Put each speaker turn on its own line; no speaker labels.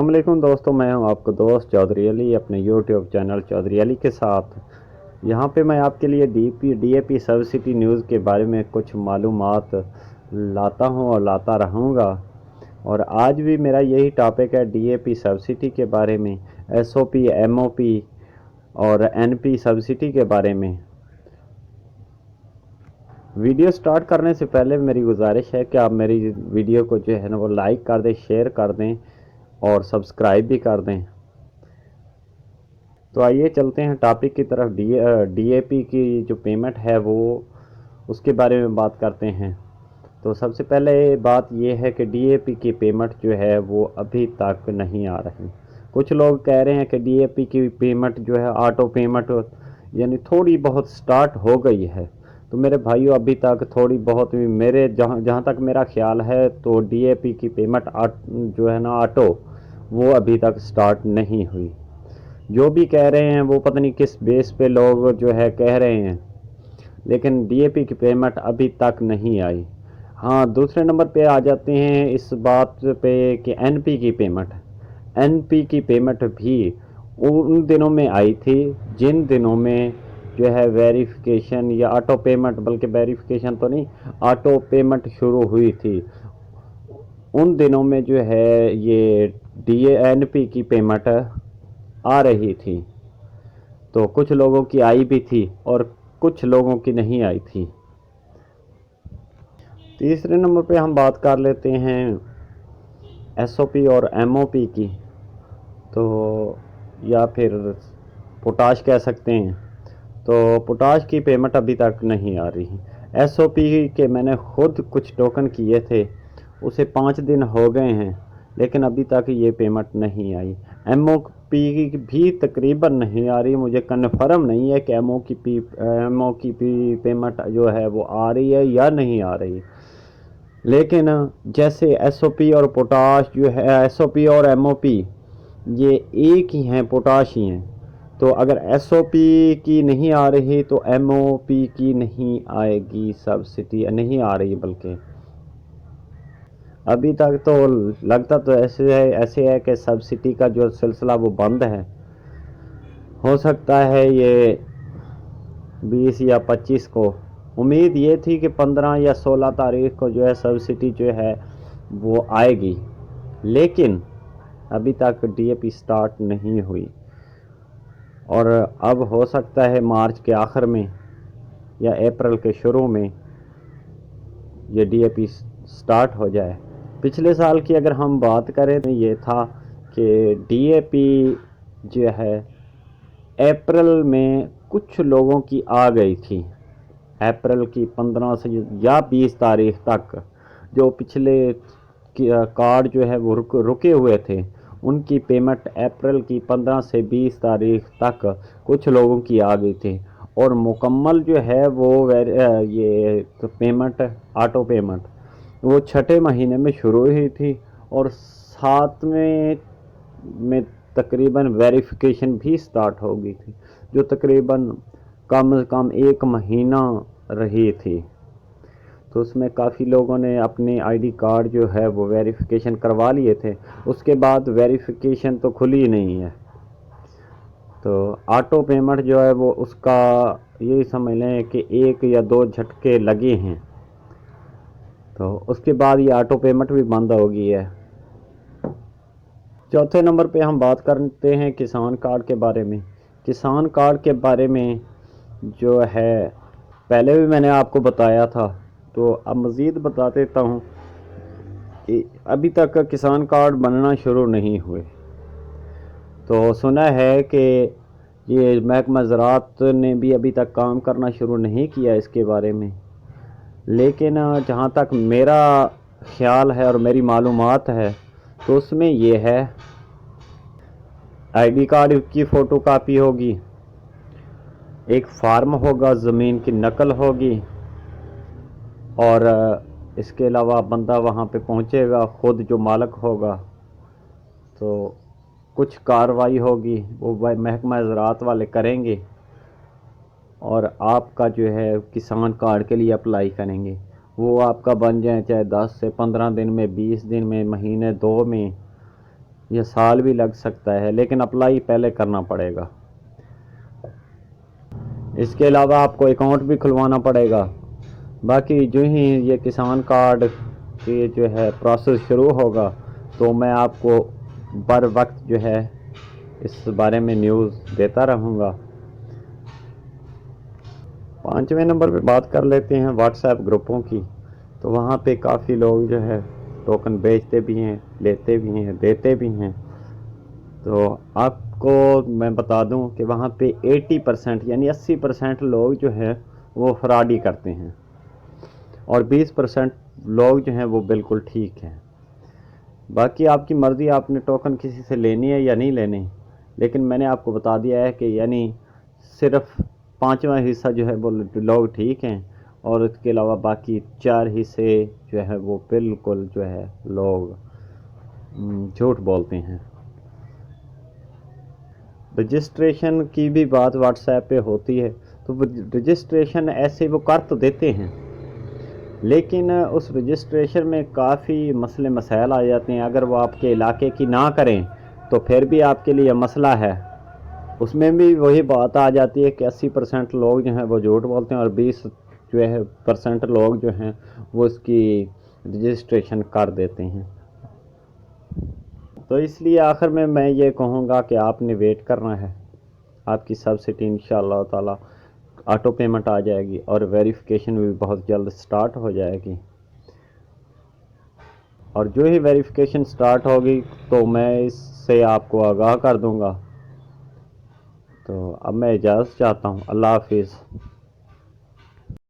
अस्सलामुअलैकुम दोस्तों, मैं हूं आपका दोस्त चौधरी अली अपने यूट्यूब चैनल चौधरी अली के साथ। यहां पे मैं आपके लिए डीएपी सब्सिडी न्यूज़ के बारे में कुछ मालूमात लाता हूं और लाता रहूंगा। और आज भी मेरा यही टॉपिक है डीएपी सब्सिडी के बारे में, एसओपी, एमओपी और एनपी सब्सिडी के बारे में। वीडियो स्टार्ट करने से पहले मेरी गुजारिश है कि आप मेरी वीडियो को जो है ना वो लाइक कर दें, शेयर कर दें और सब्सक्राइब भी कर दें। तो आइए चलते हैं टॉपिक की तरफ। डीएपी की जो पेमेंट है वो उसके बारे में बात करते हैं। तो सबसे पहले बात ये है कि डीएपी की पेमेंट जो है वो अभी तक नहीं आ रही। कुछ लोग कह रहे हैं कि डीएपी की पेमेंट जो है ऑटो पेमेंट यानी थोड़ी बहुत स्टार्ट हो गई है। तो मेरे भाइयों, अभी तक थोड़ी बहुत भी मेरे जहाँ तक मेरा ख्याल है तो डीएपी की पेमेंट जो है ना ऑटो, वो अभी तक स्टार्ट नहीं हुई। जो भी कह रहे हैं वो पता नहीं किस बेस पे लोग जो है कह रहे हैं, लेकिन डीएपी की पेमेंट अभी तक नहीं आई। हाँ, दूसरे नंबर पे आ जाते हैं इस बात पे कि एनपी की पेमेंट भी उन दिनों में आई थी जिन दिनों में जो है वेरिफिकेशन या ऑटो पेमेंट, बल्कि वेरिफिकेशन तो नहीं, ऑटो पेमेंट शुरू हुई थी। उन दिनों में जो है ये एनपी की पेमेंट आ रही थी। तो कुछ लोगों की आई भी थी और कुछ लोगों की नहीं आई थी। तीसरे नंबर पे हम बात कर लेते हैं एसओपी और एमओपी की, तो या फिर पोटाश कह सकते हैं। तो पोटाश की पेमेंट अभी तक नहीं आ रही। एसओपी के मैंने खुद कुछ टोकन किए थे, उसे 5 दिन हो गए हैं, लेकिन अभी तक ये पेमेंट नहीं आई। एमओपी भी तकरीबन नहीं आ रही। मुझे कन्फर्म नहीं है कि एमओ की पेमेंट जो है वो आ रही है या नहीं आ रही। लेकिन जैसे एसओपी और पोटाश जो है, एसओपी और एमओपी ये एक ही हैं, पोटाश ही हैं। तो अगर एसओपी की नहीं आ रही तो एमओपी की नहीं आएगी, सब्सिडी नहीं आ रही। बल्कि अभी तक तो लगता तो ऐसे है कि सब्सिडी का जो सिलसिला वो बंद है। हो सकता है ये 20 या 25 को, उम्मीद ये थी कि 15 या 16 तारीख को जो है सब्सिडी जो है वो आएगी, लेकिन अभी तक डीएपी स्टार्ट नहीं हुई। और अब हो सकता है मार्च के आखिर में या अप्रैल के शुरू में ये डीएपी स्टार्ट हो जाए। पिछले साल की अगर हम बात करें तो ये था कि डीएपी जो है अप्रैल में कुछ लोगों की आ गई थी। अप्रैल की 15 से या 20 तारीख तक जो पिछले कार्ड जो है वो रुके हुए थे, उनकी पेमेंट अप्रैल की 15 से 20 तारीख तक कुछ लोगों की आ गई थी। और मुकम्मल जो है वो ये तो पेमेंट, ऑटो पेमेंट, वो छठे महीने में शुरू हुई थी और 7वें में तकरीबन वेरिफिकेशन भी स्टार्ट हो गई थी, जो तकरीबन कम से कम 1 महीना रही थी। तो उसमें काफ़ी लोगों ने अपने आईडी कार्ड जो है वो वेरिफिकेशन करवा लिए थे। उसके बाद वेरिफिकेशन तो खुली ही नहीं है। तो ऑटो पेमेंट जो है वो उसका यही समझ लें कि 1 या 2 झटके लगे हैं। तो उसके बाद ये ऑटो पेमेंट भी बंद हो गई है। चौथे नंबर पे हम बात करते हैं किसान कार्ड के बारे में। किसान कार्ड के बारे में जो है पहले भी मैंने आपको बताया था, तो अब मज़ीद बता देता हूँ कि अभी तक किसान कार्ड बनना शुरू नहीं हुए। तो सुना है कि ये महकमा ज़राअत ने भी अभी तक काम करना शुरू नहीं किया इसके बारे में। लेकिन जहाँ तक मेरा ख्याल है और मेरी मालूमात है तो उसमें ये है, आईडी कार्ड की फ़ोटो कापी होगी, एक फार्म होगा, ज़मीन की नकल होगी, और इसके अलावा बंदा वहाँ पे पहुँचेगा, ख़ुद जो मालिक होगा, तो कुछ कार्रवाई होगी वो महकमा ज़राअत वाले करेंगे और आपका जो है किसान कार्ड के लिए अप्लाई करेंगे। वो आपका बन जाए चाहे 10 से 15 दिन में, 20 दिन में, महीने 2 में, یہ سال بھی لگ سکتا ہے، لیکن اپلائی پہلے کرنا پڑے گا۔ اس کے علاوہ آپ کو اکاؤنٹ بھی کھلوانا پڑے گا۔ باقی جو ہی یہ کسان کارڈ کی جو ہے پروسیس شروع ہوگا تو میں آپ کو بر وقت جو ہے اس بارے میں نیوز دیتا رہوں گا۔ 5ویں نمبر پہ بات کر لیتے ہیں واٹس ایپ گروپوں کی۔ تو وہاں پہ کافی لوگ جو ہے ٹوکن بیچتے بھی ہیں، لیتے بھی ہیں، دیتے بھی ہیں۔ تو آپ کو میں بتا دوں کہ وہاں پہ 80% یعنی 80% لوگ جو ہے وہ فراڈ ہی کرتے ہیں، اور 20% لوگ جو ہیں وہ بالکل ٹھیک ہیں۔ باقی آپ کی مرضی، آپ نے ٹوکن کسی سے لینی ہے یا نہیں لینی، لیکن میں نے آپ کو بتا دیا ہے کہ یعنی صرف 5واں حصہ جو ہے وہ لوگ ٹھیک ہیں، اور اس کے علاوہ باقی 4 حصے جو ہے وہ بالکل جو ہے لوگ جھوٹ بولتے ہیں۔ رجسٹریشن کی بھی بات واٹس ایپ پہ ہوتی ہے، تو رجسٹریشن ایسے وہ کر تو دیتے ہیں، لیکن اس رجسٹریشن میں کافی مسئلے مسائل آ جاتے ہیں۔ اگر وہ آپ کے علاقے کی نہ کریں تو پھر بھی آپ کے لیے مسئلہ ہے۔ اس میں بھی وہی بات آ جاتی ہے کہ 80% لوگ جو ہیں وہ جھوٹ بولتے ہیں، اور 20% لوگ جو ہیں وہ اس کی رجسٹریشن کر دیتے ہیں۔ تو اس لیے آخر میں یہ کہوں گا کہ آپ نے ویٹ کرنا ہے، آپ کی سبسڈی انشاءاللہ تعالی آٹو پیمنٹ آ جائے گی، اور ویریفیکیشن بھی بہت جلد سٹارٹ ہو جائے گی۔ اور جو ہی ویریفیکیشن سٹارٹ ہوگی تو میں اس سے آپ کو آگاہ کر دوں گا۔ تو اب میں اجازت چاہتا ہوں، اللہ حافظ۔